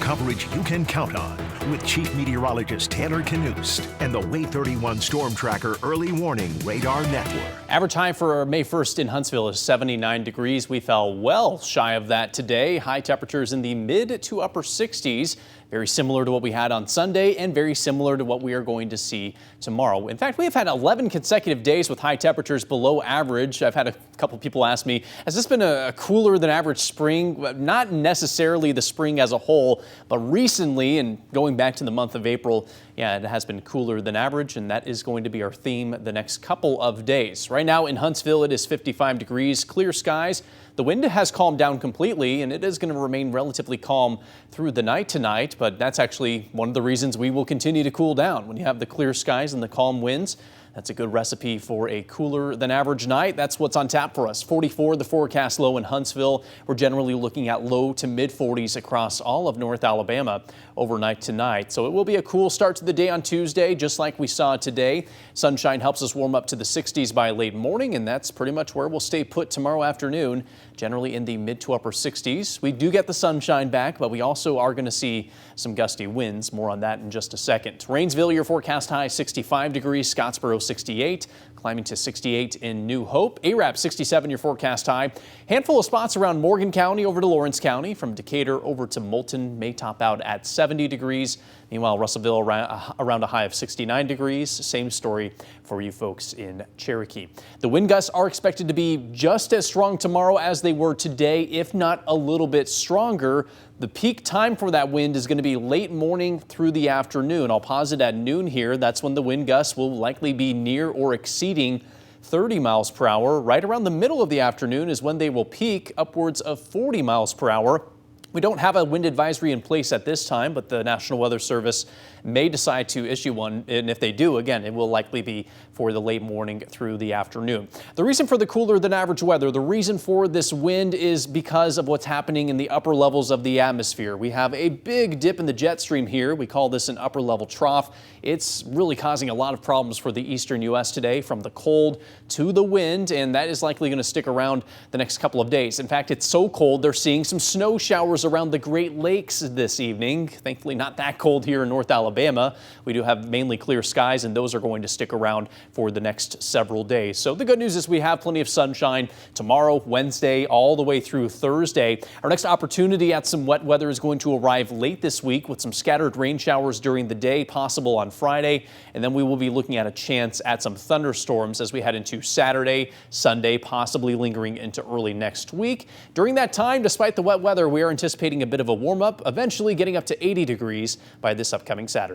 coverage you can count on with Chief Meteorologist Taylor Knust and the Wave 31 Storm Tracker Early Warning Radar Network. Average high for May 1st in Huntsville is 79 degrees. We fell well shy of that today. High temperatures in the mid to upper 60s. Very similar to what we had on Sunday and very similar to what we are going to see tomorrow. In fact, we have had 11 consecutive days with high temperatures below average. I've had a couple people ask me, has this been a cooler than average spring? Not necessarily the spring as a whole, but recently, and going back to the month of April, yeah, it has been cooler than average, and that is going to be our theme the next couple of days. Right now in Huntsville, it is 55 degrees, clear skies. The wind has calmed down completely, and it is going to remain relatively calm through the night tonight, but that's actually one of the reasons we will continue to cool down. When you have the clear skies and the calm winds, that's a good recipe for a cooler than average night. That's what's on tap for us. 44 the forecast low in Huntsville. We're generally looking at low to mid 40s across all of North Alabama overnight tonight. So it will be a cool start to the day on Tuesday, just like we saw today. Sunshine helps us warm up to the 60s by late morning, and that's pretty much where we'll stay put tomorrow afternoon, generally in the mid to upper 60s. We do get the sunshine back, but we also are going to see some gusty winds. More on that in just a second. Rainsville, your forecast high 65 degrees, Scottsboro 68, climbing to 68 in New Hope. Arab 67 your forecast high. Handful of spots around Morgan County over to Lawrence County. From Decatur over to Moulton may top out at 70 degrees. Meanwhile, Russellville around a high of 69 degrees. Same story for you folks in Cherokee. The wind gusts are expected to be just as strong tomorrow as they were today, if not a little bit stronger. The peak time for that wind is going to be late morning through the afternoon. I'll pause it at noon here. That's when the wind gusts will likely be near or exceeding 30 miles per hour. Right around the middle of the afternoon is when they will peak upwards of 40 miles per hour. We don't have a wind advisory in place at this time, but the National Weather Service may decide to issue one, and if they do, again, it will likely be for the late morning through the afternoon. The reason for the cooler than average weather, the reason for this wind is because of what's happening in the upper levels of the atmosphere. We have a big dip in the jet stream here. We call this an upper level trough. It's really causing a lot of problems for the eastern U.S. today, from the cold to the wind, and that is likely going to stick around the next couple of days. In fact, it's so cold they're seeing some snow showers around the Great Lakes this evening. Thankfully, not that cold here in North Alabama. We do have mainly clear skies, and those are going to stick around for the next several days. So the good news is we have plenty of sunshine tomorrow, Wednesday, all the way through Thursday. Our next opportunity at some wet weather is going to arrive late this week with some scattered rain showers during the day, possible on Friday. And then we will be looking at a chance at some thunderstorms as we head into Saturday, Sunday, possibly lingering into early next week. During that time, despite the wet weather, we are anticipating a bit of a warm up, eventually getting up to 80 degrees by this upcoming Saturday.